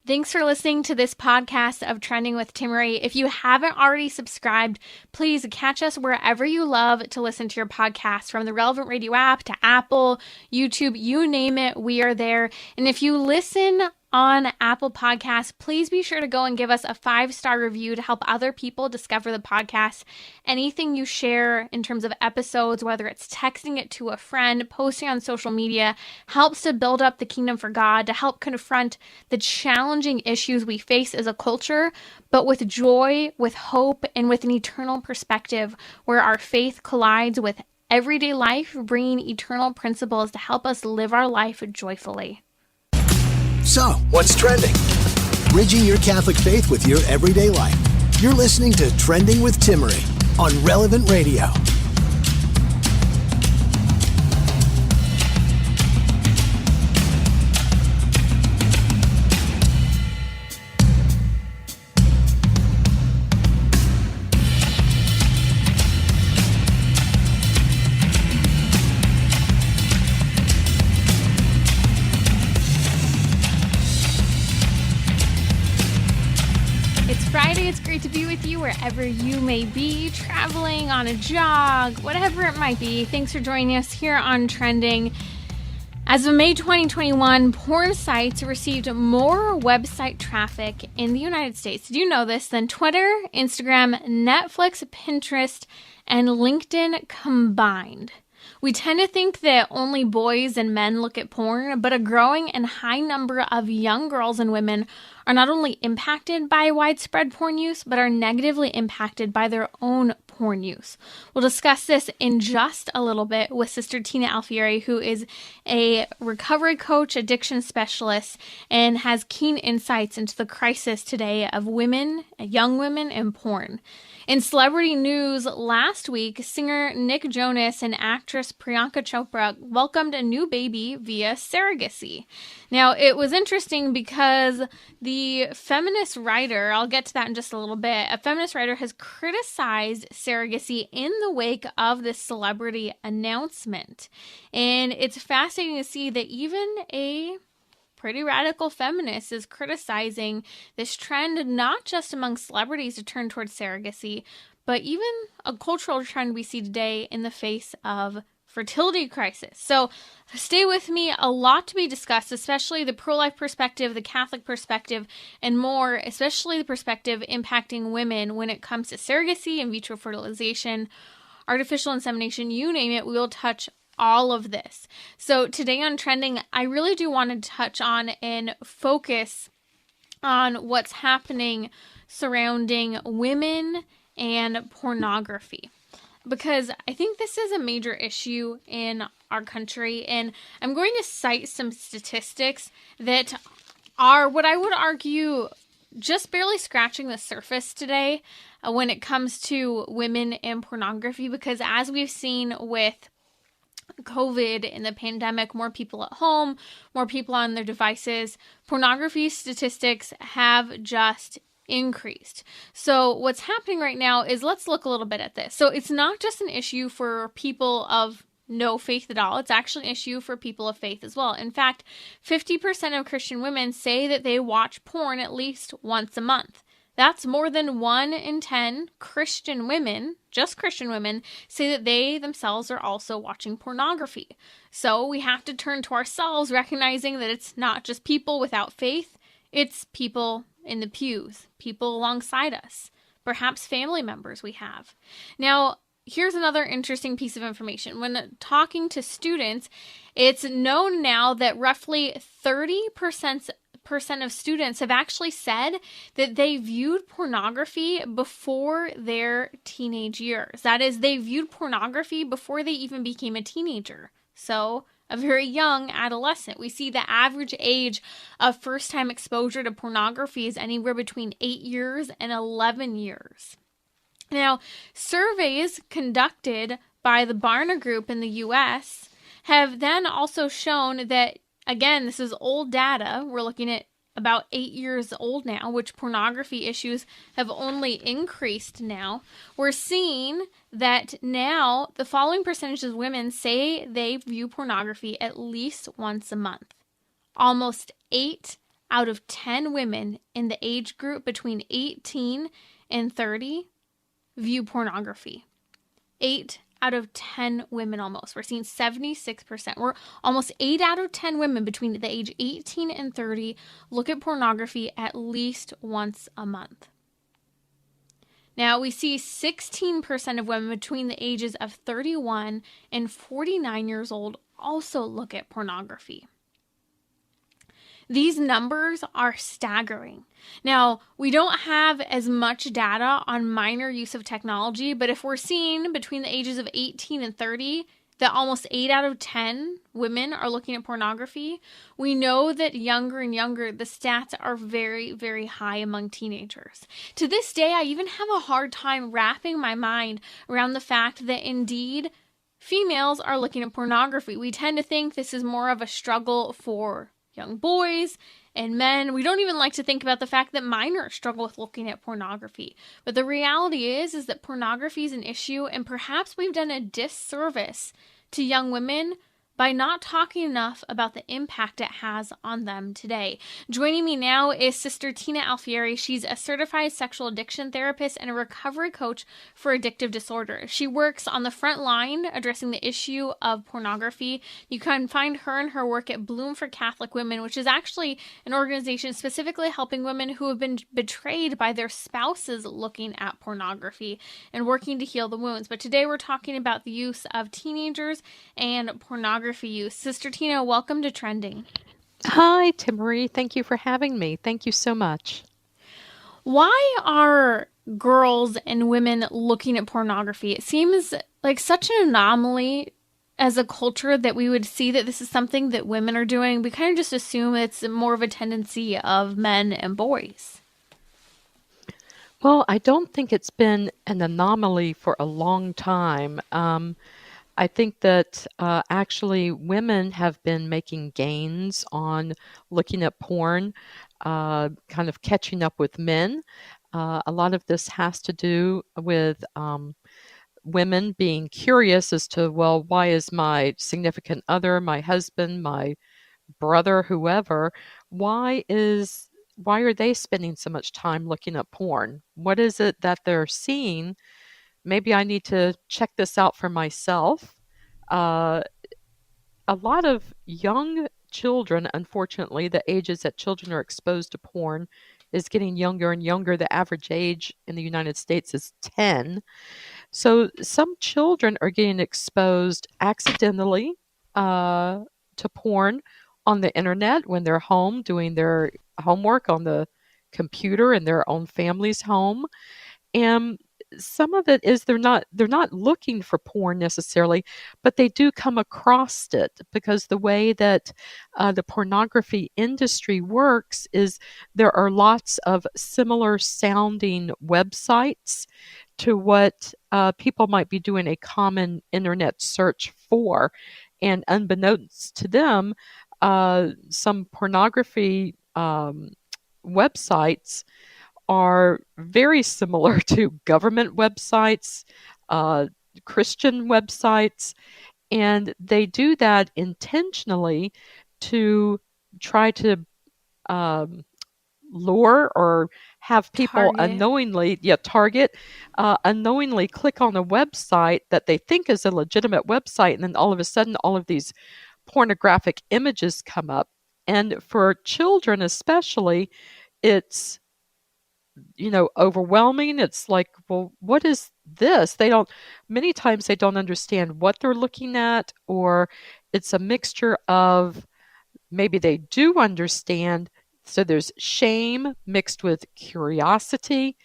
Thanks for listening to this podcast of Trending with Timmerie. If you haven't already subscribed, please catch us wherever you love to listen to your podcast, from the relevant radio app to Apple, YouTube, you name it, we are there. And if you listen on Apple Podcasts, please be sure to go and give us a 5-star review to help other people discover the podcast. Anything you share in terms of episodes, whether it's texting it to a friend, posting on social media, helps to build up the kingdom for God, to help confront the challenging issues we face as a culture, but with joy, with hope, and with an eternal perspective where our faith collides with everyday life, bringing eternal principles to help us live our life joyfully. So, what's trending? Bridging your Catholic faith with your everyday life. You're listening to Trending with Timmerie on Relevant Radio. Friday, it's great to be with you wherever you may be, traveling, on a jog, whatever it might be. Thanks for joining us here on Trending. As of May 2021, porn sites received more website traffic in the United States, did you know this, than Twitter, Instagram, Netflix, Pinterest, and LinkedIn combined. We tend to think that only boys and men look at porn, but a growing and high number of young girls and women are not only impacted by widespread porn use, but are negatively impacted by their own porn use. We'll discuss this in just a little bit with Sister Tina Alfieri, who is a recovery coach, addiction specialist, and has keen insights into the crisis today of women, young women, and porn. In celebrity news last week, singer Nick Jonas and actress Priyanka Chopra welcomed a new baby via surrogacy. Now, it was interesting because the feminist writer, I'll get to that in just a little bit, a feminist writer has criticized surrogacy in the wake of this celebrity announcement. And it's fascinating to see that even a pretty radical feminist is criticizing this trend, not just among celebrities to turn towards surrogacy, but even a cultural trend we see today in the face of fertility crisis. So stay with me, a lot to be discussed, especially the pro-life perspective, the Catholic perspective, and more, especially the perspective impacting women when it comes to surrogacy, in vitro fertilization, artificial insemination, you name it, we will touch all of this. So today on Trending, I really do want to touch on and focus on what's happening surrounding women and pornography, because I think this is a major issue in our country, and I'm going to cite some statistics that are what I would argue just barely scratching the surface today when it comes to women and pornography, because as we've seen with COVID and the pandemic, more people at home, more people on their devices, pornography statistics have just increased. So what's happening right now is, let's look a little bit at this. So it's not just an issue for people of no faith at all. It's actually an issue for people of faith as well. In fact, 50% of Christian women say that they watch porn at least once a month. That's more than 1 in 10 Christian women, just Christian women, say that they themselves are also watching pornography. So we have to turn to ourselves, recognizing that it's not just people without faith, it's people in the pews, people alongside us, perhaps family members we have. Now, here's another interesting piece of information. When talking to students, it's known now that roughly 30% of students have actually said that they viewed pornography before their teenage years. That is, they viewed pornography before they even became a teenager. So, a very young adolescent. We see the average age of first-time exposure to pornography is anywhere between 8 years and 11 years. Now, surveys conducted by the Barna Group in the U.S. have then also shown that, again, this is old data. We're looking at about 8 years old now, which pornography issues have only increased now. We're seeing that now the following percentage of women say they view pornography at least once a month. Almost 8 out of 10 women in the age group between 18 and 30 view pornography. 8 out of 10 women almost. We're seeing 76%. We're almost 8 out of 10 women between the age 18 and 30 look at pornography at least once a month. Now, we see 16% of women between the ages of 31 and 49 years old also look at pornography. These numbers are staggering. Now, we don't have as much data on minor use of technology, but if we're seeing between the ages of 18 and 30 that almost 8 out of 10 women are looking at pornography, we know that younger and younger, the stats are very, very high among teenagers. To this day, I even have a hard time wrapping my mind around the fact that indeed females are looking at pornography. We tend to think this is more of a struggle for young boys and men. We don't even like to think about the fact that minors struggle with looking at pornography. But the reality is that pornography is an issue, and perhaps we've done a disservice to young women by not talking enough about the impact it has on them today. Joining me now is Sister Tina Alfieri. She's a certified sexual addiction therapist and a recovery coach for addictive disorders. She works on the front line addressing the issue of pornography. You can find her and her work at Bloom for Catholic Women, which is actually an organization specifically helping women who have been betrayed by their spouses looking at pornography and working to heal the wounds. But today we're talking about the use of teenagers and pornography use. Sister Tina, welcome to Trending. Hi, Timmerie. Thank you for having me. Thank you so much. Why are girls and women looking at pornography? It seems like such an anomaly as a culture that we would see that this is something that women are doing. We kind of just assume it's more of a tendency of men and boys. Well, I don't think it's been an anomaly for a long time. I think that actually women have been making gains on looking at porn, kind of catching up with men. A lot of this has to do with women being curious as to, well, why is my significant other, my husband, my brother, whoever, why are they spending so much time looking at porn? What is it that they're seeing? Maybe I need to check this out for myself. A lot of young children, unfortunately, the ages that children are exposed to porn is getting younger and younger. The average age in the United States is 10. So some children are getting exposed accidentally to porn on the internet when they're home doing their homework on the computer in their own family's home. And some of it is they're not looking for porn necessarily, but they do come across it because the way that the pornography industry works is there are lots of similar sounding websites to what people might be doing a common internet search for. And unbeknownst to them, some pornography websites are very similar to government websites, Christian websites, and they do that intentionally to try to lure or have people unknowingly click on a website that they think is a legitimate website, and then all of a sudden all of these pornographic images come up. And for children especially, it's overwhelming. It's like, well, what is this? Many times they don't understand what they're looking at, or it's a mixture of maybe they do understand. So there's shame mixed with curiosity.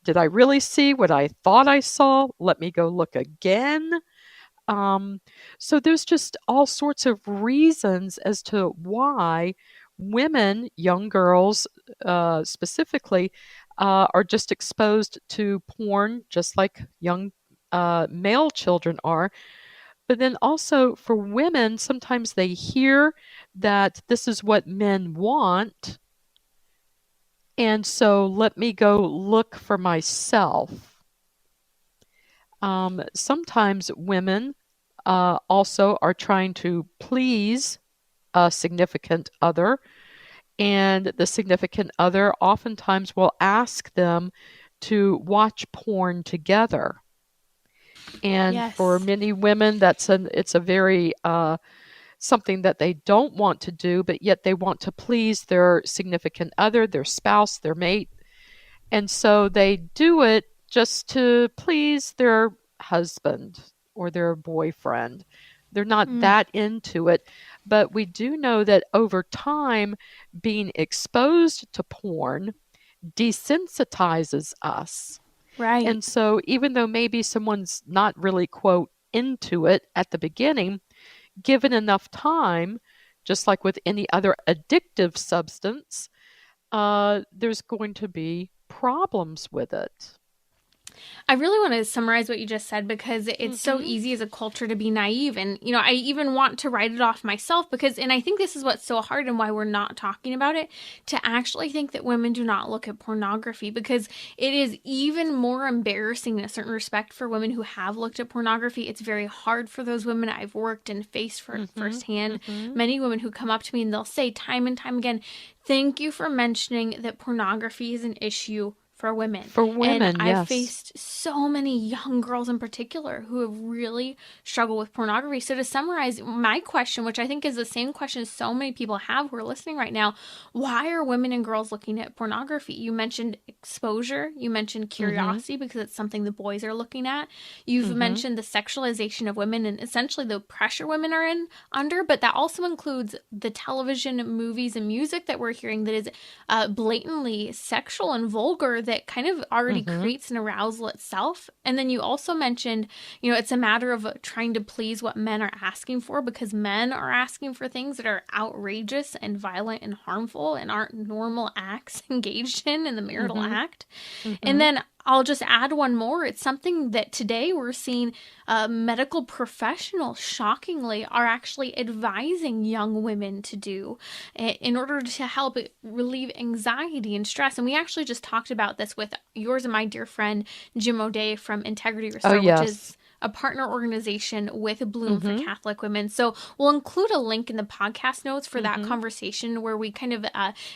Did I really see what I thought I saw? Let me go look again. So there's just all sorts of reasons as to why women, young girls specifically, are just exposed to porn just like young male children are. But then also for women, sometimes they hear that this is what men want, and so let me go look for myself. Sometimes women also are trying to please a significant other, And the significant other oftentimes will ask them to watch porn together. And for Yes. many women, it's a very something that they don't want to do, but yet they want to please their significant other, their spouse, their mate. And so they do it just to please their husband or their boyfriend. They're not Mm, that into it. But we do know that over time, being exposed to porn desensitizes us. right. And so, even though maybe someone's not really, quote, into it at the beginning, given enough time, just like with any other addictive substance, there's going to be problems with it. I really want to summarize what you just said because it's so Mm-hmm. easy as a culture to be naive. And, I even want to write it off myself because, and I think this is what's so hard and why we're not talking about it, to actually think that women do not look at pornography because it is even more embarrassing in a certain respect for women who have looked at pornography. It's very hard for those women. I've worked and faced for it Mm-hmm. firsthand. Mm-hmm. Many women who come up to me and they'll say time and time again, thank you for mentioning that pornography is an issue for women. For And women, I've yes. faced so many young girls in particular who have really struggled with pornography. So to summarize my question, which I think is the same question so many people have who are listening right now, why are women and girls looking at pornography? You mentioned exposure, you mentioned Mm-hmm. curiosity because it's something the boys are looking at. You've Mm-hmm. mentioned the sexualization of women and essentially the pressure women are in under, but that also includes the television, movies, and music that we're hearing that is blatantly sexual and vulgar that kind of already Mm-hmm. creates an arousal itself. And then you also mentioned, it's a matter of trying to please what men are asking for because men are asking for things that are outrageous and violent and harmful and aren't normal acts engaged in the marital Mm-hmm. act. And Mm-hmm. then I'll just add one more. It's something that today we're seeing medical professionals, shockingly, are actually advising young women to do in order to help relieve anxiety and stress. And we actually just talked about this with yours and my dear friend, Jim O'Day from Integrity Oh, Restore, which yes. is a partner organization with Bloom for Mm-hmm. Catholic Women. So we'll include a link in the podcast notes for that Mm-hmm. conversation where we kind of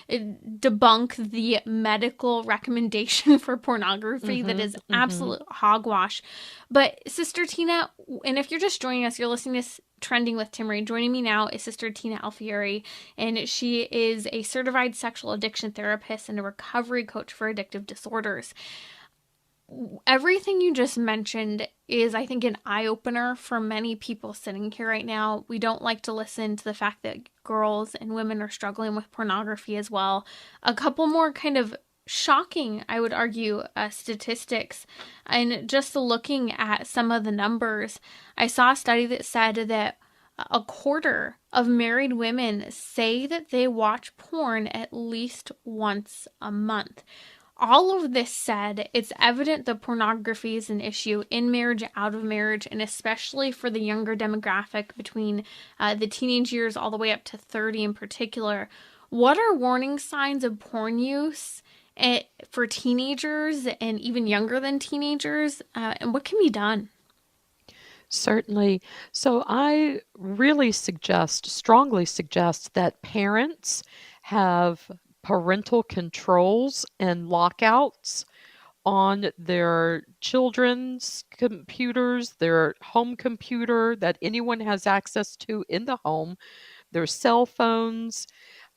debunk the medical recommendation for pornography that is Mm-hmm. Mm-hmm. absolute hogwash. But Sister Tina, and if you're just joining us, you're listening to Trending with Timmerie. Joining me now is Sister Tina Alfieri, and she is a certified sexual addiction therapist and a recovery coach for addictive disorders. Everything you just mentioned is, I think, an eye opener for many people sitting here right now. We don't like to listen to the fact that girls and women are struggling with pornography as well. A couple more kind of shocking, I would argue, statistics. And just looking at some of the numbers, I saw a study that said that a quarter of married women say that they watch porn at least once a month. All of this said, it's evident that pornography is an issue in marriage, out of marriage, and especially for the younger demographic between the teenage years all the way up to 30 in particular. What are warning signs of porn use for teenagers and even younger than teenagers? And what can be done? Certainly. So I really strongly suggest that parents have parental controls and lockouts on their children's computers, their home computer that anyone has access to in the home, their cell phones.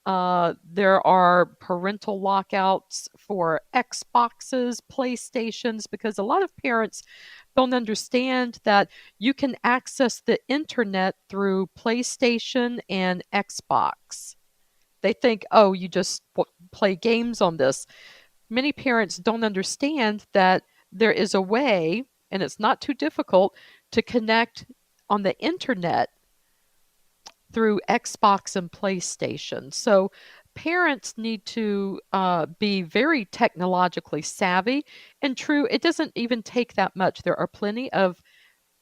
There are parental lockouts for Xboxes, PlayStations, because a lot of parents don't understand that you can access the internet through PlayStation and Xbox. They think, oh, you just play games on this. Many parents don't understand that there is a way, and it's not too difficult, to connect on the internet through Xbox and PlayStation. So parents need to be very technologically savvy. And true, it doesn't even take that much. There are plenty of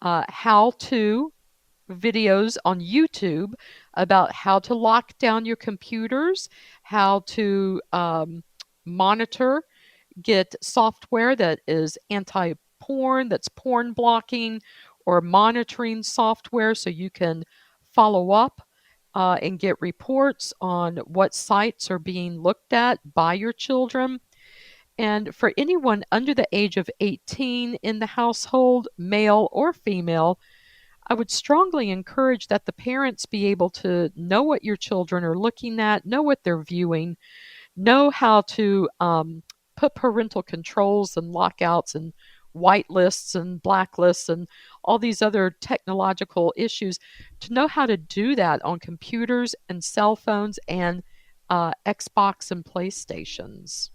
how to videos on YouTube about how to lock down your computers, how to monitor, get software that is anti porn, that's porn blocking, or monitoring software so you can follow up and get reports on what sites are being looked at by your children. And for anyone under the age of 18 in the household, male or female, I would strongly encourage that the parents be able to know what your children are looking at, know what they're viewing, know how to put parental controls and lockouts and whitelists and blacklists and all these other technological issues, to know how to do that on computers and cell phones and Xbox and PlayStations.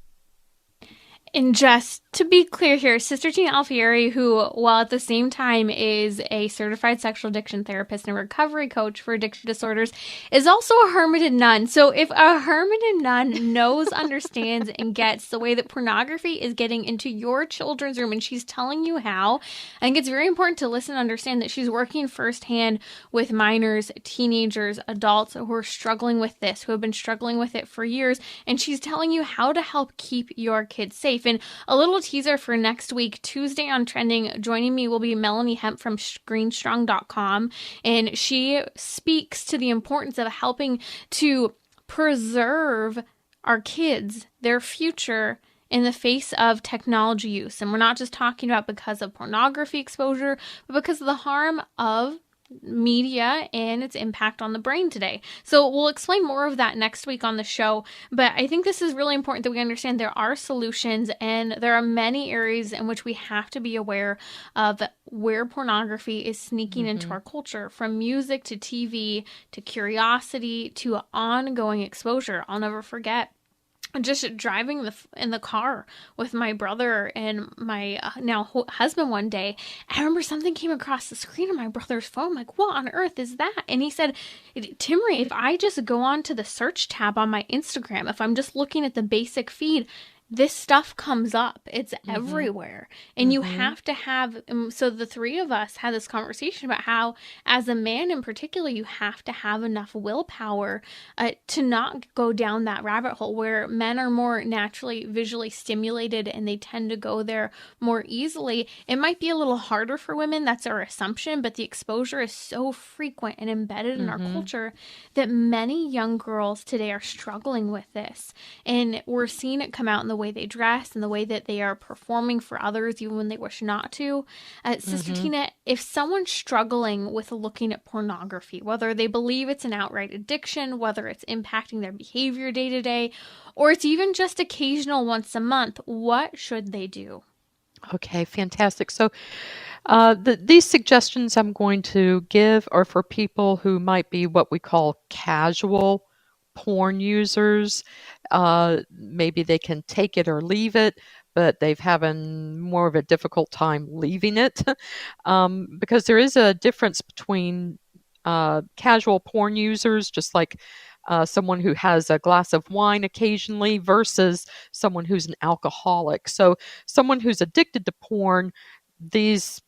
And just to be clear here, Sister Tina Alfieri, who, while at the same time is a certified sexual addiction therapist and recovery coach for addiction disorders, is also a hermited nun. So if a hermited nun knows, understands, and gets the way that pornography is getting into your children's room and she's telling you how, I think it's very important to listen and understand that she's working firsthand with minors, teenagers, adults who are struggling with this, who have been struggling with it for years, and she's telling you how to help keep your kids safe. And a little teaser for next week, Tuesday on Trending, joining me will be Melanie Hemp from ScreenStrong.com. And she speaks to the importance of helping to preserve our kids, their future, in the face of technology use. And we're not just talking about because of pornography exposure, but because of the harm of media and its impact on the brain today. So we'll explain more of that next week on the show, but I think this is really important that we understand there are solutions and there are many areas in which we have to be aware of where pornography is sneaking into our culture, from music to TV to curiosity to ongoing exposure. I'll never forget just driving in the car with my brother and my now husband one day. I remember something came across the screen of my brother's phone. I'm like, what on earth is that? And he said, Timmerie, if I just go on to the search tab on my Instagram, if I'm just looking at the basic feed, this stuff comes up. It's everywhere. And you have to have, so the three of us had this conversation about how, as a man in particular, you have to have enough willpower to not go down that rabbit hole where men are more naturally visually stimulated and they tend to go there more easily. It might be a little harder for women. That's our assumption, but the exposure is so frequent and embedded in our culture that many young girls today are struggling with this. And we're seeing it come out in the way they dress and the way that they are performing for others, even when they wish not to. Sister Tina, if someone's struggling with looking at pornography, whether they believe it's an outright addiction, whether it's impacting their behavior day to day, or it's even just occasional once a month, what should they do? Okay, fantastic. So these suggestions I'm going to give are for people who might be what we call casual porn users. Maybe they can take it or leave it, but they've having more of a difficult time leaving it because there is a difference between casual porn users, just like someone who has a glass of wine occasionally versus someone who's an alcoholic. So someone who's addicted to porn, these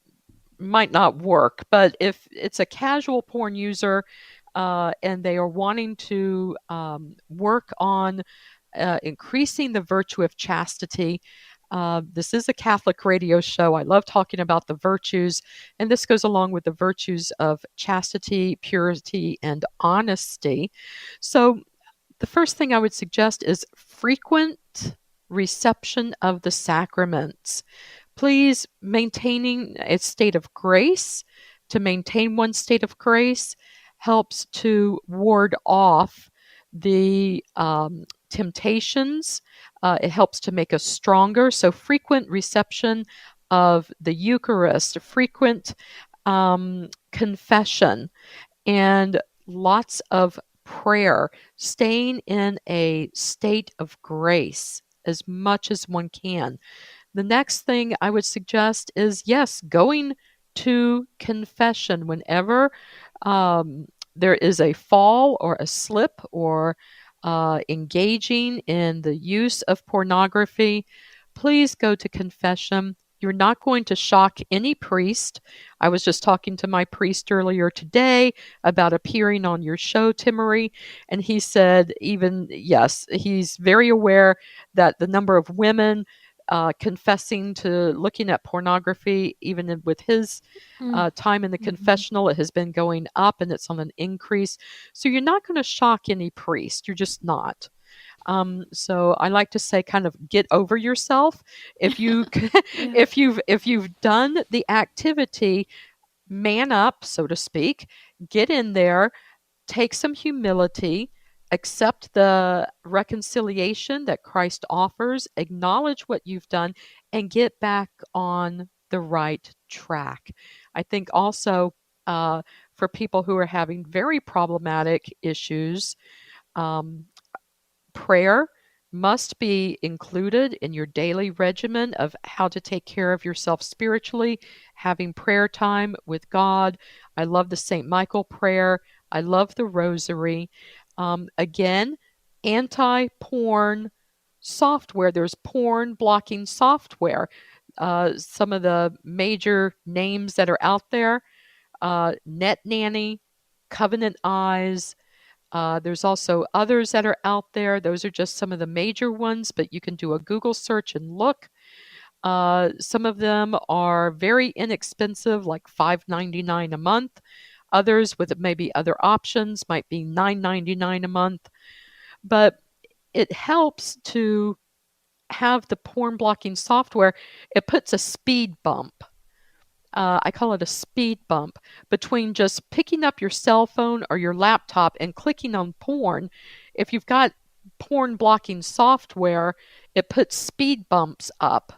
might not work. But if it's a casual porn user and they are wanting to work on increasing the virtue of chastity, this is a Catholic radio show. I love talking about the virtues, and this goes along with the virtues of chastity, purity, and honesty. So the first thing I would suggest is frequent reception of the sacraments. Please, maintaining a state of grace, to maintain one's state of grace helps to ward off the temptations. It helps to make us stronger. So frequent reception of the Eucharist, frequent confession, and lots of prayer, staying in a state of grace as much as one can. The next thing I would suggest is, yes, going to confession whenever there is a fall or a slip or engaging in the use of pornography. Please go to confession. You're not going to shock any priest. I was just talking to my priest earlier today about appearing on your show, Timmerie, and he said, even, yes, he's very aware that the number of women confessing to looking at pornography, even with his time in the confessional, it has been going up and it's on an increase. So you're not going to shock any priest. You're just not. So I like to say, kind of get over yourself. If you if you've done the activity, man up, so to speak, get in there, take some humility, accept the reconciliation that Christ offers, acknowledge what you've done, and get back on the right track. I think also for people who are having very problematic issues, prayer must be included in your daily regimen of how to take care of yourself spiritually, having prayer time with God. I love the St. Michael prayer. I love the rosary. Again, anti-porn software. There's porn blocking software. Some of the major names that are out there, Net Nanny, Covenant Eyes. There's also others that are out there. Those are just some of the major ones, but you can do a Google search and look. Some of them are very inexpensive, like $5.99 a month. Others with maybe other options might be $9.99 a month. But it helps to have the porn blocking software. It puts a speed bump. I call it a speed bump between just picking up your cell phone or your laptop and clicking on porn. If you've got porn blocking software, it puts speed bumps up.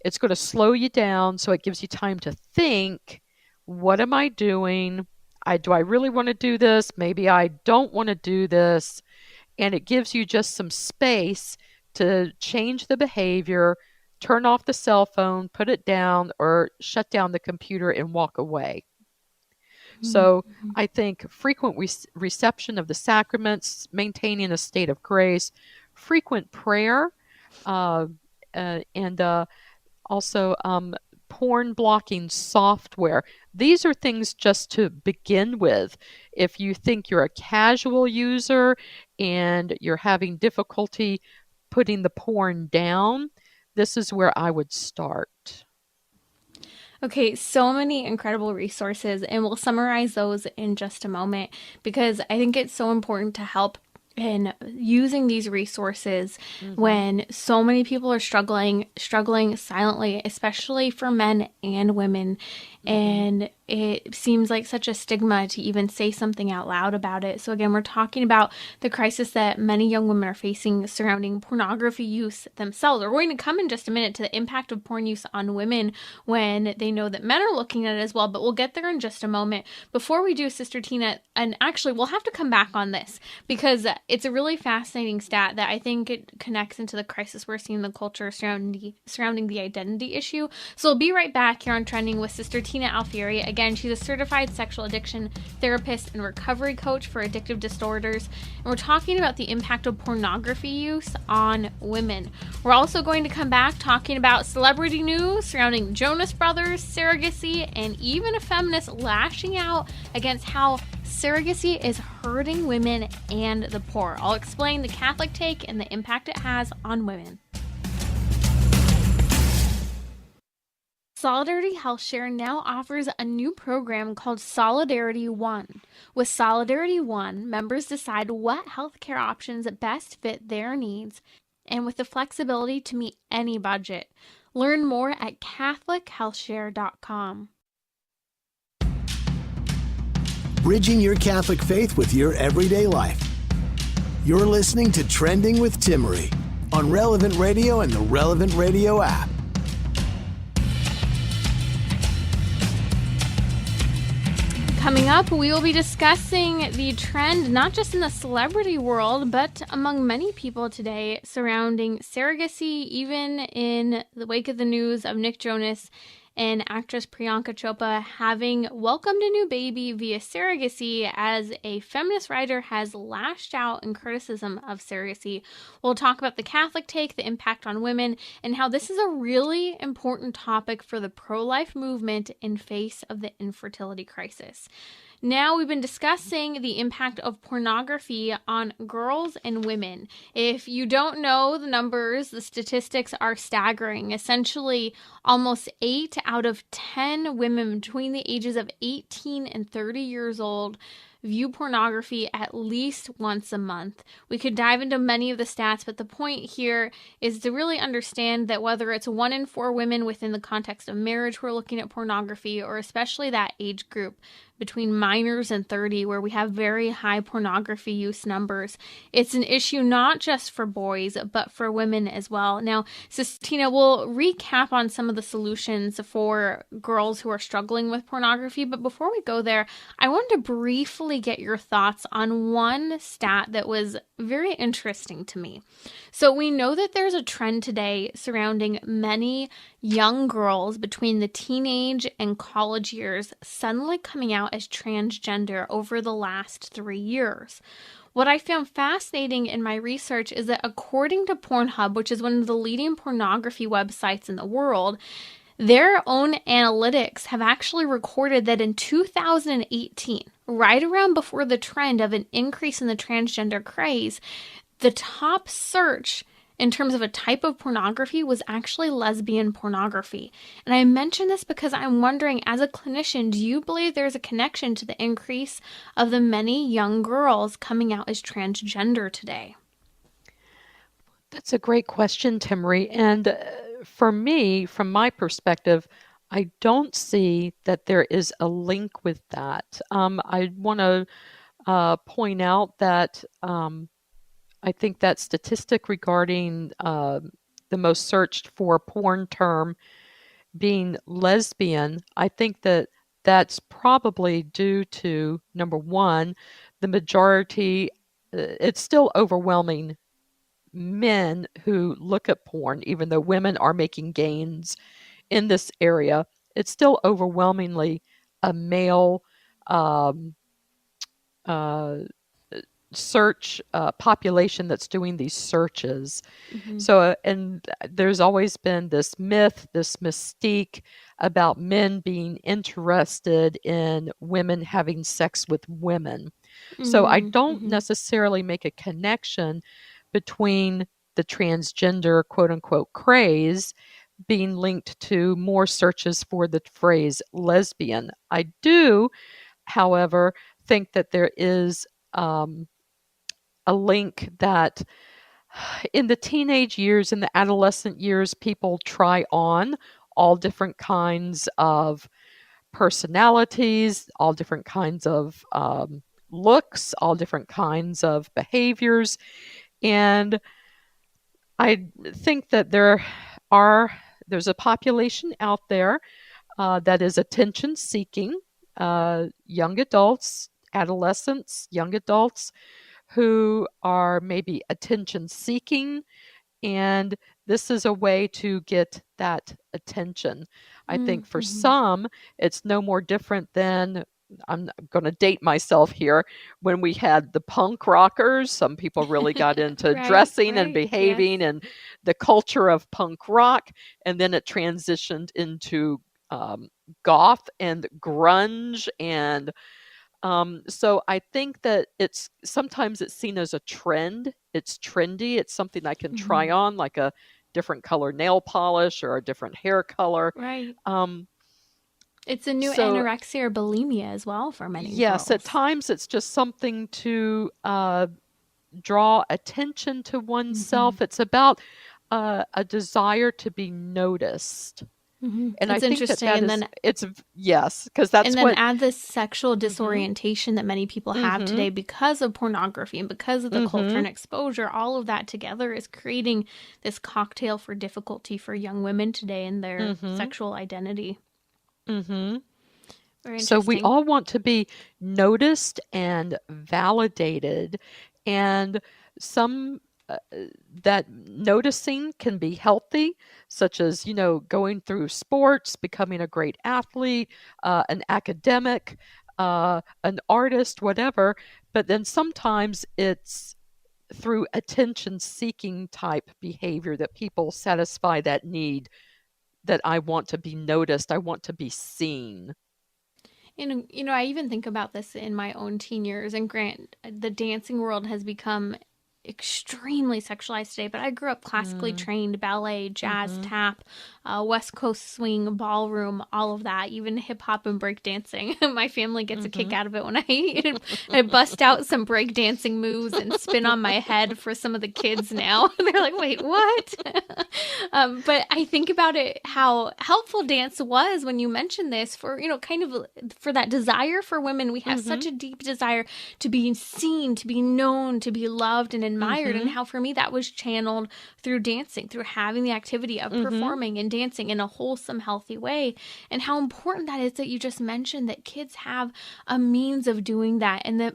It's going to slow you down, so it gives you time to think, what am I doing? Do I really want to do this? Maybe I don't want to do this. And it gives you just some space to change the behavior, turn off the cell phone, put it down, or shut down the computer and walk away. So I think frequent reception of the sacraments, maintaining a state of grace, frequent prayer, and also porn blocking software. These are things just to begin with. If you think you're a casual user and you're having difficulty putting the porn down, this is where I would start. Okay, so many incredible resources, and we'll summarize those in just a moment because I think it's so important to help in using these resources when so many people are struggling silently, especially for men and women. And it seems like such a stigma to even say something out loud about it. So again, we're talking about the crisis that many young women are facing surrounding pornography use themselves. We're going to come in just a minute to the impact of porn use on women when they know that men are looking at it as well, but we'll get there in just a moment. Before we do, Sister Tina, and actually we'll have to come back on this because it's a really fascinating stat that I think it connects into the crisis we're seeing in the culture surrounding the identity issue. So we'll be right back here on Trending with Sister Tina Alfieri. Again, she's a certified sexual addiction therapist and recovery coach for addictive disorders. And we're talking about the impact of pornography use on women. We're also going to come back talking about celebrity news surrounding Jonas Brothers, surrogacy, and even a feminist lashing out against how surrogacy is hurting women and the poor. I'll explain the Catholic take and the impact it has on women. Solidarity HealthShare now offers a new program called Solidarity One. With Solidarity One, members decide what healthcare options best fit their needs and with the flexibility to meet any budget. Learn more at CatholicHealthShare.com. Bridging your Catholic faith with your everyday life. You're listening to Trending with Timmerie on Relevant Radio and the Relevant Radio app. Coming up, we will be discussing the trend, not just in the celebrity world, but among many people today surrounding surrogacy, even in the wake of the news of Nick Jonas and actress Priyanka Chopra having welcomed a new baby via surrogacy, as a feminist writer has lashed out in criticism of surrogacy. We'll talk about the Catholic take, the impact on women, and how this is a really important topic for the pro-life movement in face of the infertility crisis. Now we've been discussing the impact of pornography on girls and women. If you don't know the numbers, the statistics are staggering. Essentially, almost 8 out of 10 women between the ages of 18 and 30 years old view pornography at least once a month. We could dive into many of the stats, but the point here is to really understand that whether it's 1 in 4 women within the context of marriage who are looking at pornography, or especially that age group between minors and 30, where we have very high pornography use numbers, it's an issue not just for boys, but for women as well. Now, Sistina, we'll recap on some of the solutions for girls who are struggling with pornography, but before we go there, I wanted to briefly get your thoughts on one stat that was very interesting to me. So we know that there's a trend today surrounding many young girls between the teenage and college years suddenly coming out as transgender over the last 3 years. What I found fascinating in my research is that according to Pornhub, which is one of the leading pornography websites in the world, their own analytics have actually recorded that in 2018, right around before the trend of an increase in the transgender craze, the top search in terms of a type of pornography was actually lesbian pornography. And I mention this because I'm wondering, as a clinician, do you believe there's a connection to the increase of the many young girls coming out as transgender today? That's a great question, Timmerie. And for me, from my perspective, I don't see that there is a link with that. I want to point out that I think that statistic regarding the most searched for porn term being lesbian, I think that that's probably due to, number one, the majority, it's still overwhelming men who look at porn, even though women are making gains in this area. It's still overwhelmingly a male uh, search population that's doing these searches. Mm-hmm. So, and there's always been this myth, this mystique about men being interested in women having sex with women. Mm-hmm. So I don't Mm-hmm. necessarily make a connection between the transgender quote unquote craze being linked to more searches for the phrase lesbian. I do, however, think that there is a link that in the teenage years, in the adolescent years, people try on all different kinds of personalities, all different kinds of looks, all different kinds of behaviors. And I think that there's a population out there that is attention seeking, young adults, adolescents, young adults who are maybe attention seeking, and this is a way to get that attention. I think for some, it's no more different than, I'm going to date myself here, when we had the punk rockers. Some people really got into dressing and behaving, and the culture of punk rock, and then it transitioned into goth and grunge, and so I think that sometimes it's seen as a trend. It's trendy. It's something I can try on, like a different color nail polish or a different hair color. Right. It's a new anorexia or bulimia as well for many girls. Yes, at times it's just something to draw attention to oneself. It's about a desire to be noticed. Mm-hmm. And it's I think interesting. that and then yes, because that's and then add this sexual disorientation that many people have today because of pornography and because of the culture and exposure. All of that together is creating this cocktail for difficulty for young women today in their sexual identity. So we all want to be noticed and validated, and some that noticing can be healthy, such as, going through sports, becoming a great athlete, an academic, an artist, whatever. But then sometimes it's through attention-seeking type behavior that people satisfy that need, that I want to be noticed, I want to be seen. I even think about this in my own teen years, and the dancing world has become extremely sexualized today, but I grew up classically trained, ballet, jazz, tap, West Coast swing, ballroom, all of that, even hip hop and break dancing. My family gets a kick out of it when I bust out some break dancing moves and spin on my head for some of the kids now. They're like, wait, what? But I think about it, how helpful dance was when you mentioned this for, kind of for that desire for women. We have such a deep desire to be seen, to be known, to be loved and admired, and how for me that was channeled through dancing, through having the activity of performing and dancing in a wholesome, healthy way, and how important that is that you just mentioned that kids have a means of doing that, and that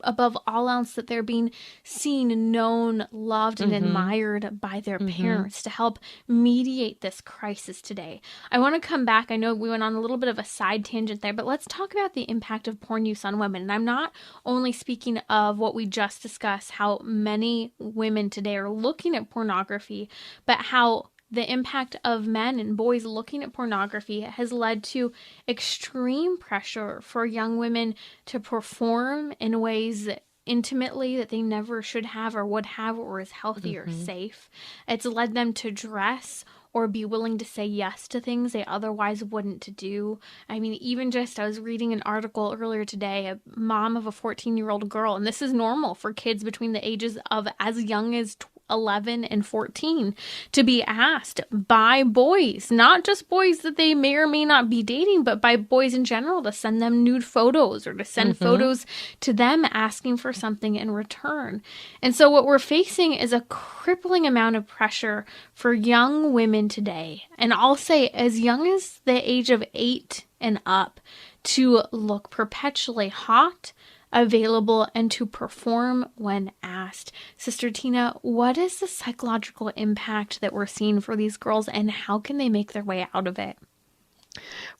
above all else that they're being seen, known, loved, and admired by their parents to help mediate this crisis today. I want to come back. I know we went on a little bit of a side tangent there, but let's talk about the impact of porn use on women. And I'm not only speaking of what we just discussed, how many women today are looking at pornography, but how the impact of men and boys looking at pornography has led to extreme pressure for young women to perform in ways intimately that they never should have or would have or is healthy or safe. It's led them to dress or be willing to say yes to things they otherwise wouldn't do. I mean, even just, I was reading an article earlier today, a mom of a 14-year-old girl, and this is normal for kids between the ages of as young as 11 and 14 to be asked by boys, not just boys that they may or may not be dating, but by boys in general, to send them nude photos or to send photos to them asking for something in return. And so what we're facing is a crippling amount of pressure for young women today. And I'll say as young as the age of 8 and up to look perpetually hot, available, and to perform when asked. Sister Tina, what is the psychological impact that we're seeing for these girls, and how can they make their way out of it?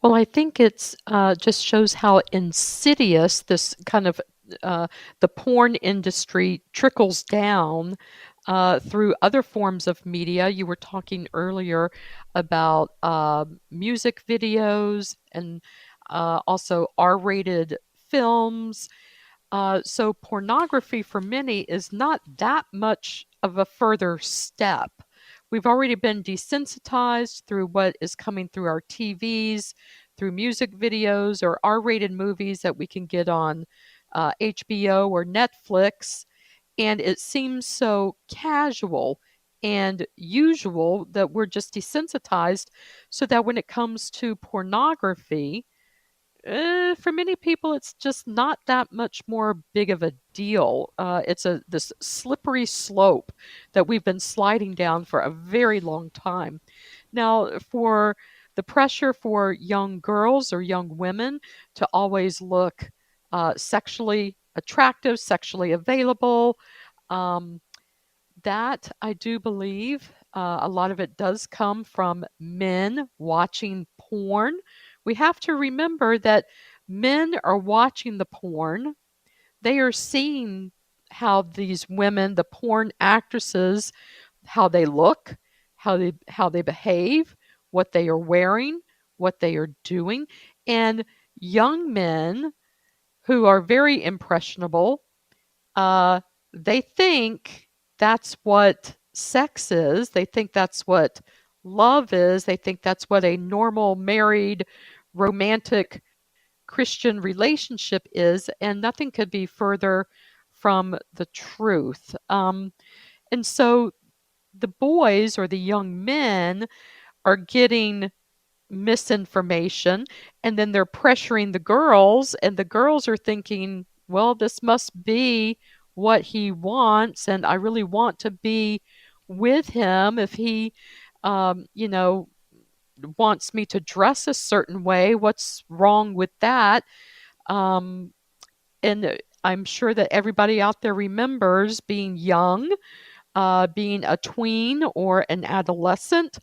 Well, I think it's just shows how insidious this kind of the porn industry trickles down through other forms of media. You were talking earlier about music videos and also R-rated films. So pornography for many is not that much of a further step. We've already been desensitized through what is coming through our TVs, through music videos or R-rated movies that we can get on HBO or Netflix. And it seems so casual and usual that we're just desensitized, so that when it comes to pornography, for many people, it's just not that much more big of a deal. It's this slippery slope that we've been sliding down for a very long time. Now, for the pressure for young girls or young women to always look sexually attractive, sexually available, that I do believe a lot of it does come from men watching porn. We have to remember that men are watching the porn. They are seeing how these women, the porn actresses, how they look, how they behave, what they are wearing, what they are doing. And young men who are very impressionable, they think that's what sex is. They think that's what love is. They think that's what a normal married romantic Christian relationship is, and nothing could be further from the truth. And so the boys or the young men are getting misinformation, and then they're pressuring the girls, and the girls are thinking, well, this must be what he wants, and I really want to be with him. If he wants me to dress a certain way, what's wrong with that? And I'm sure that everybody out there remembers being young, being a tween or an adolescent,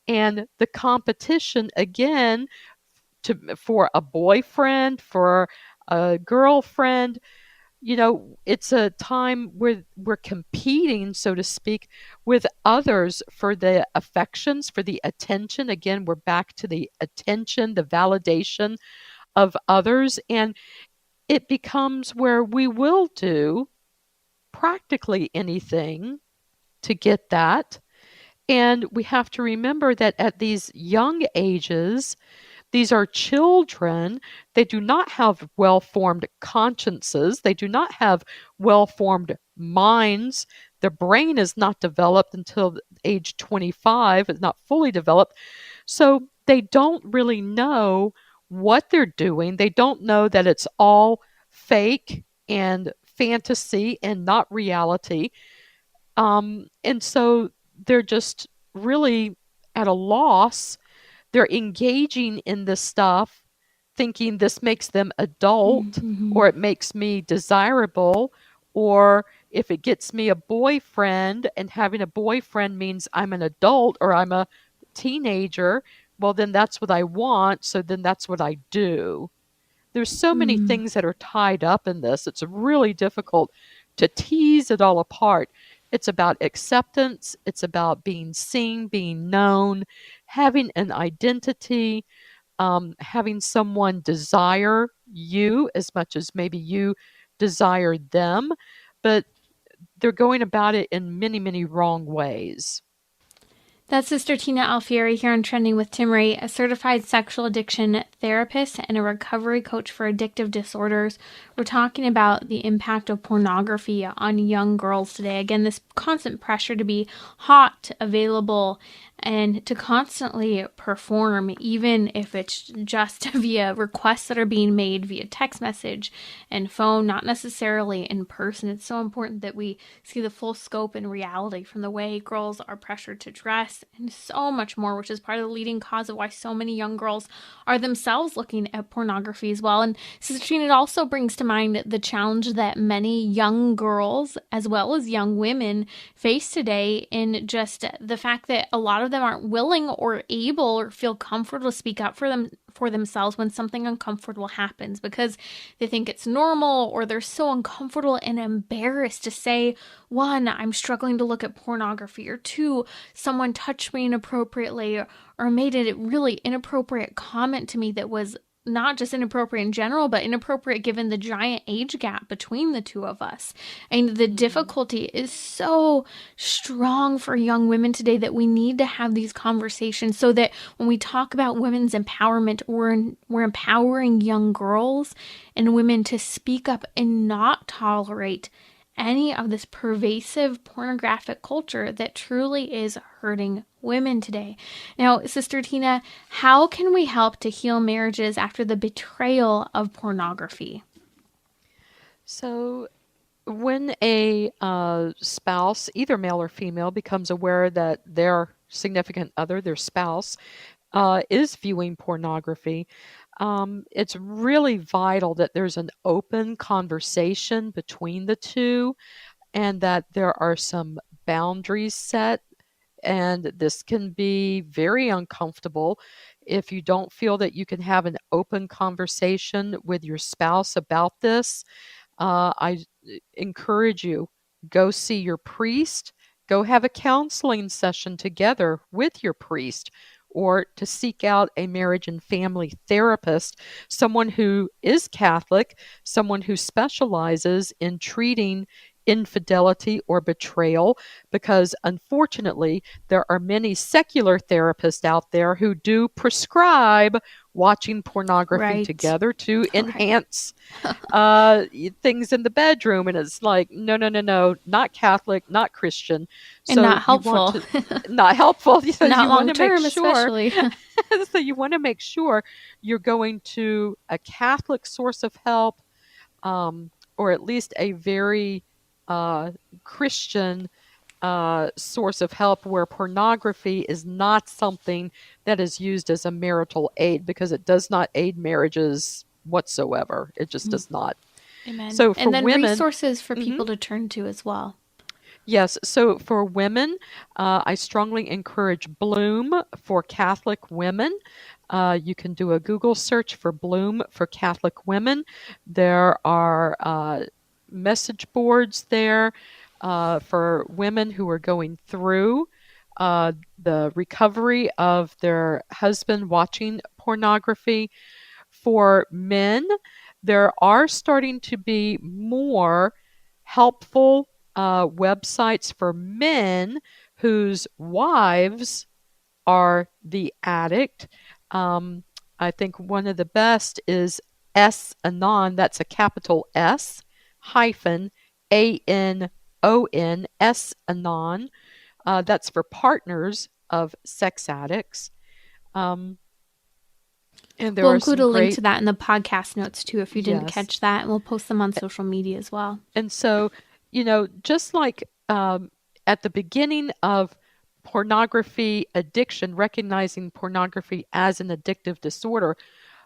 and the competition again for a boyfriend, for a girlfriend. It's a time where we're competing, so to speak, with others for the affections, for the attention. Again, we're back to the attention, the validation of others, and it becomes where we will do practically anything to get that. And we have to remember that at these young ages, these are children. They do not have well-formed consciences. They do not have well-formed minds. Their brain is not developed until age 25. It's not fully developed. So they don't really know what they're doing. They don't know that it's all fake and fantasy and not reality. And so they're just really at a loss. They're engaging in this stuff, thinking this makes them adult, or it makes me desirable, or if it gets me a boyfriend, and having a boyfriend means I'm an adult or I'm a teenager, well, then that's what I want, so then that's what I do. There's so many things that are tied up in this. It's really difficult to tease it all apart. It's about acceptance. It's about being seen, being known, having an identity, having someone desire you as much as maybe you desire them. But they're going about it in many, many wrong ways. That's Sister Tina Alfieri here on Trending with Timmerie, a certified sexual addiction therapist and a recovery coach for addictive disorders. We're talking about the impact of pornography on young girls today. Again, this constant pressure to be hot, available, and to constantly perform, even if it's just via requests that are being made via text message and phone, not necessarily in person. It's so important that we see the full scope and reality from the way girls are pressured to dress and so much more, which is part of the leading cause of why so many young girls are themselves looking at pornography as well. And Sister Trina, it also brings to mind the challenge that many young girls as well as young women face today in just the fact that a lot of them aren't willing or able or feel comfortable to speak up for themselves when something uncomfortable happens, because they think it's normal, or they're so uncomfortable and embarrassed to say, one, I'm struggling to look at pornography, or two, someone touched me inappropriately, or made a really inappropriate comment to me that was not just inappropriate in general, but inappropriate given the giant age gap between the two of us. And the difficulty is so strong for young women today that we need to have these conversations so that when we talk about women's empowerment, we're empowering young girls and women to speak up and not tolerate any of this pervasive pornographic culture that truly is hurting women today. Now, Sister Tina, how can we help to heal marriages after the betrayal of pornography? So when a spouse, either male or female, becomes aware that their significant other, their spouse, is viewing pornography, it's really vital that there's an open conversation between the two, and that there are some boundaries set. And this can be very uncomfortable if you don't feel that you can have an open conversation with your spouse about this. I encourage you, go see your priest, go have a counseling session together with your priest, or to seek out a marriage and family therapist, someone who is Catholic, someone who specializes in treating infidelity or betrayal, because unfortunately there are many secular therapists out there who do prescribe watching pornography together to enhance things in the bedroom, and it's like, no, not Catholic, not Christian, and not helpful. Not helpful. So not you long want to term, make sure, especially. so you want to make sure you're going to a Catholic source of help, or at least a very Christian source of help, where pornography is not something that is used as a marital aid, because it does not aid marriages whatsoever. It just does not. Amen. So for and then women, resources for people to turn to as well. Yes. So for women, I strongly encourage Bloom for Catholic women. You can do a Google search for Bloom for Catholic women. There are message boards there for women who are going through the recovery of their husband watching pornography. for men, there are starting to be more helpful websites for men whose wives are the addict. I think one of the best is S-Anon. That's a capital S hyphen A-N-O-N, S-Anon. That's for partners of sex addicts. And there We'll are include some a link great, to that in the podcast notes too, if you didn't yes. catch that. And we'll post them on social media as well. And so, just like at the beginning of pornography addiction, recognizing pornography as an addictive disorder,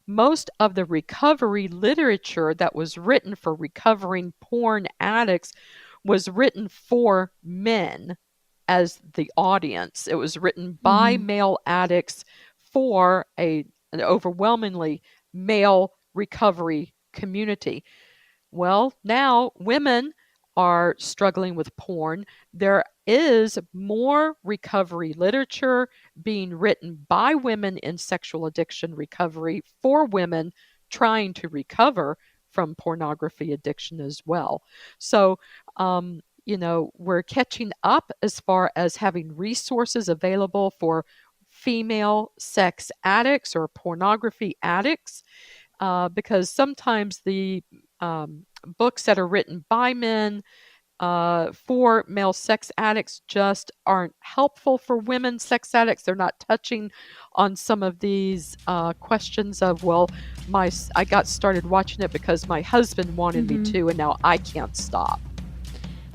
most of the recovery literature that was written for recovering porn addicts was written for men as the audience. It was written by male addicts for an overwhelmingly male recovery community. Well, now women are struggling with porn. There is more recovery literature being written by women in sexual addiction recovery for women trying to recover from pornography addiction as well. So, we're catching up as far as having resources available for female sex addicts or pornography addicts, because sometimes the books that are written by men for male sex addicts just aren't helpful for women sex addicts. They're not touching on some of these questions of, well, I got started watching it because my husband wanted me to, and now I can't stop.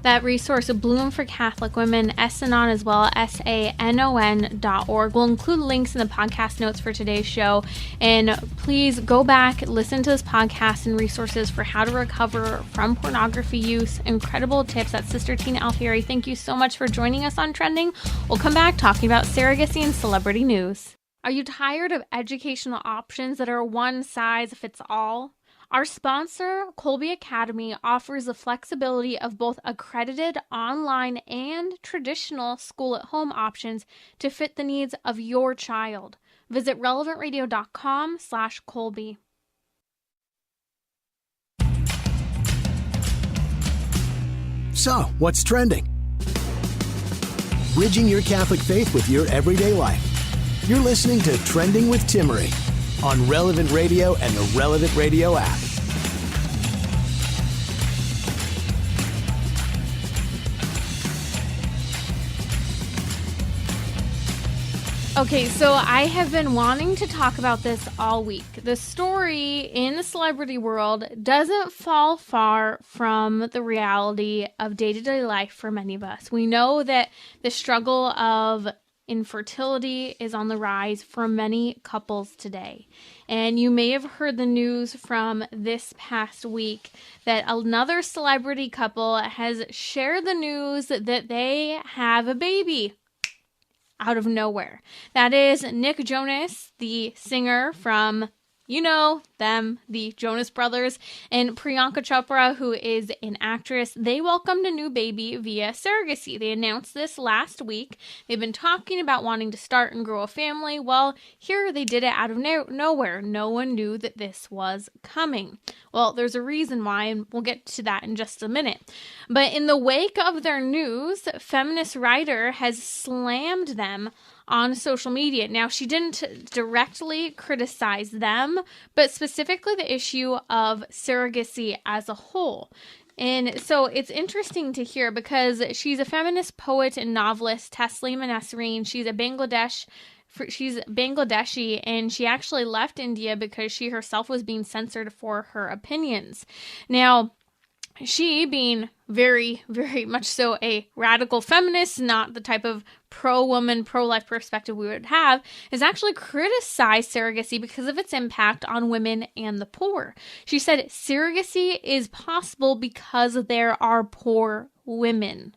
That resource, Bloom for Catholic Women, S-Anon as well, SANON.org. We'll include links in the podcast notes for today's show. And please go back, listen to this podcast and resources for how to recover from pornography use. Incredible tips. That's Sister Tina Alfieri. Thank you so much for joining us on Trending. We'll come back talking about surrogacy and celebrity news. Are you tired of educational options that are one size fits all? Our sponsor, Colby Academy, offers the flexibility of both accredited online and traditional school-at-home options to fit the needs of your child. Visit relevantradio.com/Colby. So, what's trending? Bridging your Catholic faith with your everyday life. You're listening to Trending with Timmerie on Relevant Radio and the Relevant Radio app. Okay, so I have been wanting to talk about this all week. The story in the celebrity world doesn't fall far from the reality of day-to-day life for many of us. We know that the struggle of infertility is on the rise for many couples today. And you may have heard the news from this past week that another celebrity couple has shared the news that they have a baby out of nowhere. That is Nick Jonas, the singer from, the Jonas Brothers, and Priyanka Chopra, who is an actress. They welcomed a new baby via surrogacy. They announced this last week. They've been talking about wanting to start and grow a family. Well, here they did it out of nowhere. No one knew that this was coming. Well, there's a reason why, and we'll get to that in just a minute. But in the wake of their news, feminist writer has slammed them on social media. Now, she didn't directly criticize them, but specifically the issue of surrogacy as a whole. And so it's interesting to hear because she's a feminist poet and novelist, Taslima Nasreen. She's Bangladeshi, and she actually left India because she herself was being censored for her opinions. Now, she, being very, very much so a radical feminist, not the type of pro-woman, pro-life perspective we would have, has actually criticized surrogacy because of its impact on women and the poor. She said surrogacy is possible because there are poor women.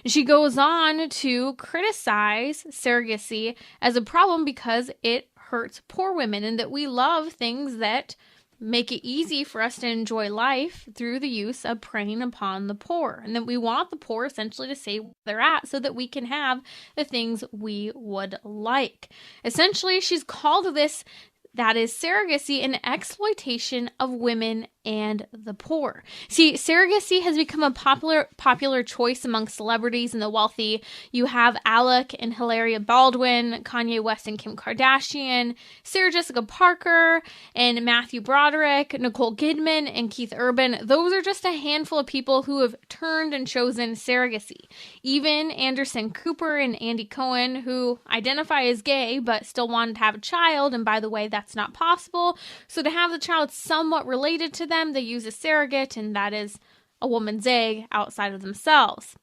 She goes on to criticize surrogacy as a problem because it hurts poor women and that we love things that make it easy for us to enjoy life through the use of preying upon the poor. And that we want the poor essentially to stay where they're at so that we can have the things we would like. Essentially, she's called this that is surrogacy, and exploitation of women and the poor. See, surrogacy has become a popular choice among celebrities and the wealthy. You have Alec and Hilaria Baldwin, Kanye West and Kim Kardashian, Sarah Jessica Parker and Matthew Broderick, Nicole Kidman and Keith Urban. Those are just a handful of people who have turned and chosen surrogacy. Even Anderson Cooper and Andy Cohen, who identify as gay but still wanted to have a child, and by the way, that's not possible. So to have the child somewhat related to them, they use a surrogate, and that is a woman's egg outside of themselves.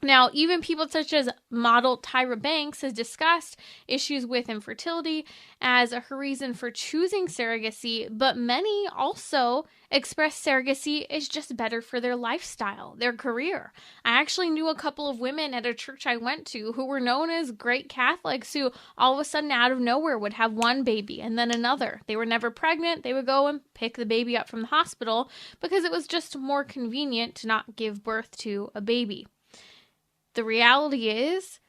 Now, even people such as model Tyra Banks has discussed issues with infertility as her reason for choosing surrogacy, but many also express surrogacy is just better for their lifestyle, their career. I actually knew a couple of women at a church I went to who were known as great Catholics who all of a sudden out of nowhere would have one baby and then another. They were never pregnant. They would go and pick the baby up from the hospital because it was just more convenient to not give birth to a baby. The reality is,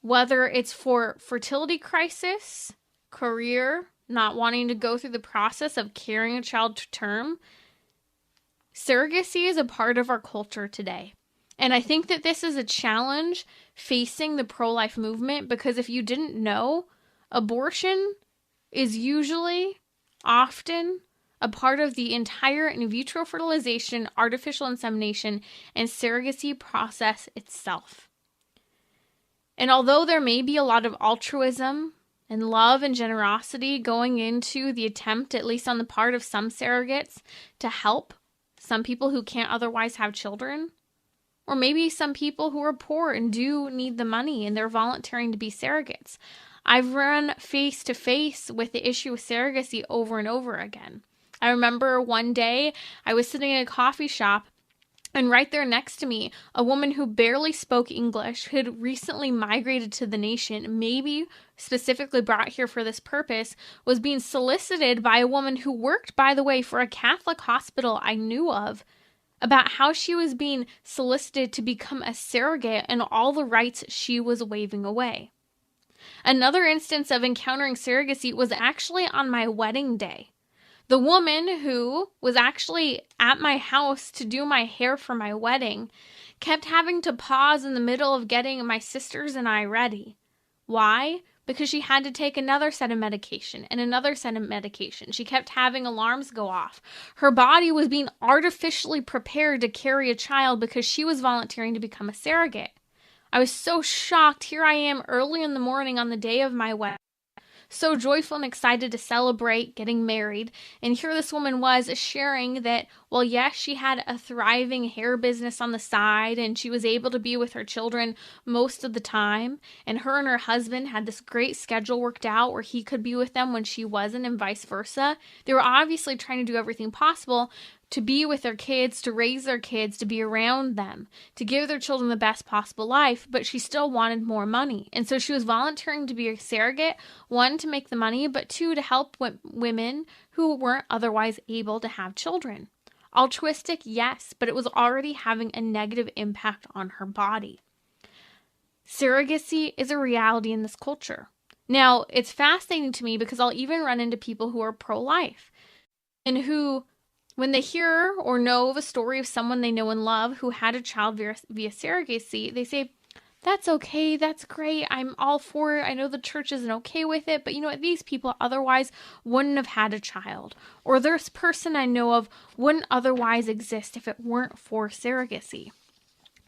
whether it's for fertility crisis, career, not wanting to go through the process of carrying a child to term, surrogacy is a part of our culture today. And I think that this is a challenge facing the pro-life movement, because if you didn't know, abortion is usually, often, a part of the entire in vitro fertilization, artificial insemination, and surrogacy process itself. And although there may be a lot of altruism and love and generosity going into the attempt, at least on the part of some surrogates, to help some people who can't otherwise have children, or maybe some people who are poor and do need the money and they're volunteering to be surrogates, I've run face to face with the issue of surrogacy over and over again. I remember one day I was sitting in a coffee shop, and right there next to me, a woman who barely spoke English, who had recently migrated to the nation, maybe specifically brought here for this purpose, was being solicited by a woman who worked, by the way, for a Catholic hospital I knew of, about how she was being solicited to become a surrogate and all the rights she was waving away. Another instance of encountering surrogacy was actually on my wedding day. The woman who was actually at my house to do my hair for my wedding kept having to pause in the middle of getting my sisters and I ready. Why? Because she had to take another set of medication and another set of medication. She kept having alarms go off. Her body was being artificially prepared to carry a child because she was volunteering to become a surrogate. I was so shocked. Here I am early in the morning on the day of my wedding, so joyful and excited to celebrate getting married. And here this woman was sharing that, well, yes, she had a thriving hair business on the side and she was able to be with her children most of the time. And her and her husband had this great schedule worked out where he could be with them when she wasn't, and vice versa. They were obviously trying to do everything possible to be with their kids, to raise their kids, to be around them, to give their children the best possible life, but she still wanted more money. And so she was volunteering to be a surrogate, one, to make the money, but two, to help women who weren't otherwise able to have children. Altruistic, yes, but it was already having a negative impact on her body. Surrogacy is a reality in this culture. Now, it's fascinating to me because I'll even run into people who are pro-life and who, when they hear or know of a story of someone they know and love who had a child via surrogacy, they say, that's okay, that's great, I'm all for it, I know the church isn't okay with it, but you know what, these people otherwise wouldn't have had a child. Or this person I know of wouldn't otherwise exist if it weren't for surrogacy.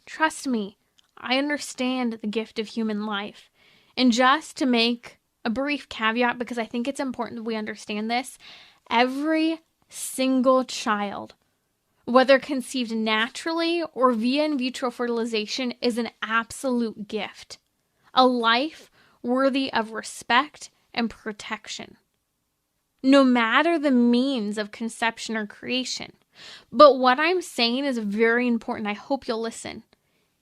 Trust me, I understand the gift of human life. And just to make a brief caveat, because I think it's important that we understand this, every single child, whether conceived naturally or via in vitro fertilization, is an absolute gift. A life worthy of respect and protection, no matter the means of conception or creation. But what I'm saying is very important. I hope you'll listen.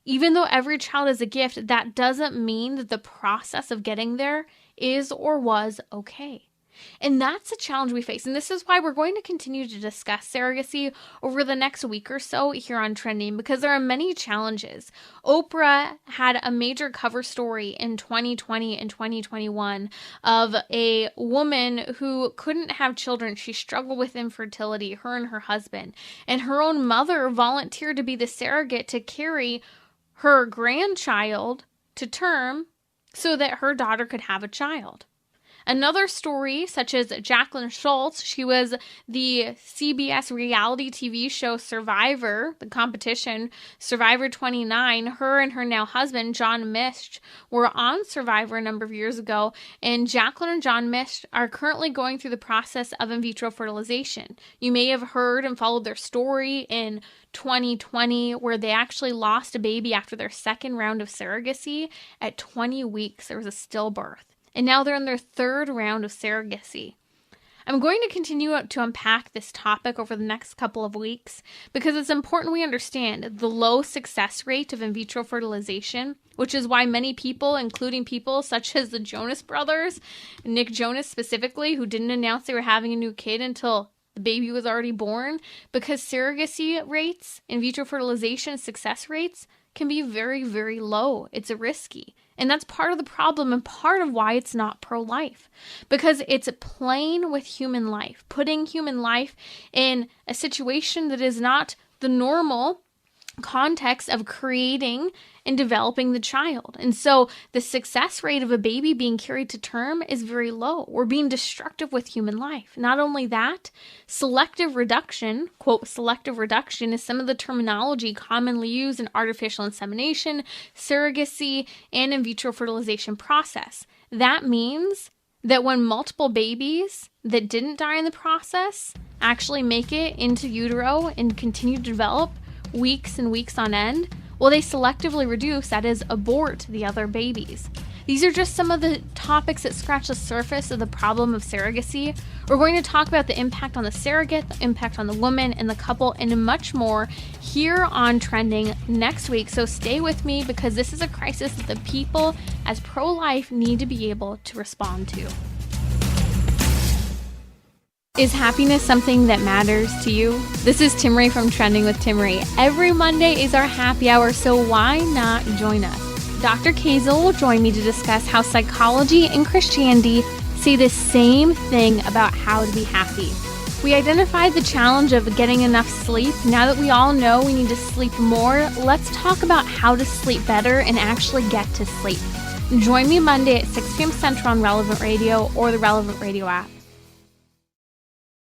Even though every child is a gift, that doesn't mean that the process of getting there is or was okay. And that's a challenge we face. And this is why we're going to continue to discuss surrogacy over the next week or so here on Trending, because there are many challenges. Oprah had a major cover story in 2020 and 2021 of a woman who couldn't have children. She struggled with infertility, her and her husband. And her own mother volunteered to be the surrogate to carry her grandchild to term so that her daughter could have a child. Another story, such as Jacqueline Schultz, she was the CBS reality TV show Survivor, the competition, Survivor 29. Her and her now husband, John Misch, were on Survivor a number of years ago, and Jacqueline and John Misch are currently going through the process of in vitro fertilization. You may have heard and followed their story in 2020, where they actually lost a baby after their second round of surrogacy. At 20 weeks, there was a stillbirth. And now they're in their third round of surrogacy. I'm going to continue to unpack this topic over the next couple of weeks because it's important we understand the low success rate of in vitro fertilization, which is why many people, including people such as the Jonas brothers, Nick Jonas specifically, who didn't announce they were having a new kid until the baby was already born, because surrogacy rates, in vitro fertilization success rates, can be very, very low. It's risky. And that's part of the problem and part of why it's not pro-life. Because it's playing with human life, putting human life in a situation that is not the normal context of creating and developing the child. And so the success rate of a baby being carried to term is very low. We're being destructive with human life. Not only that, selective reduction, quote, selective reduction is some of the terminology commonly used in artificial insemination, surrogacy, and in vitro fertilization process. That means that when multiple babies that didn't die in the process actually make it into utero and continue to develop weeks and weeks on end, well, they selectively reduce, that is, abort the other babies. These are just some of the topics that scratch the surface of the problem of surrogacy. We're going to talk about the impact on the surrogate, the impact on the woman and the couple, and much more here on Trending next week. So stay with me because this is a crisis that the people as pro-life need to be able to respond to. Is happiness something that matters to you? This is Timmerie from Trending with Timmerie. Every Monday is our happy hour, so why not join us? Dr. Kazel will join me to discuss how psychology and Christianity say the same thing about how to be happy. We identified the challenge of getting enough sleep. Now that we all know we need to sleep more, let's talk about how to sleep better and actually get to sleep. Join me Monday at 6 p.m. Central on Relevant Radio or the Relevant Radio app.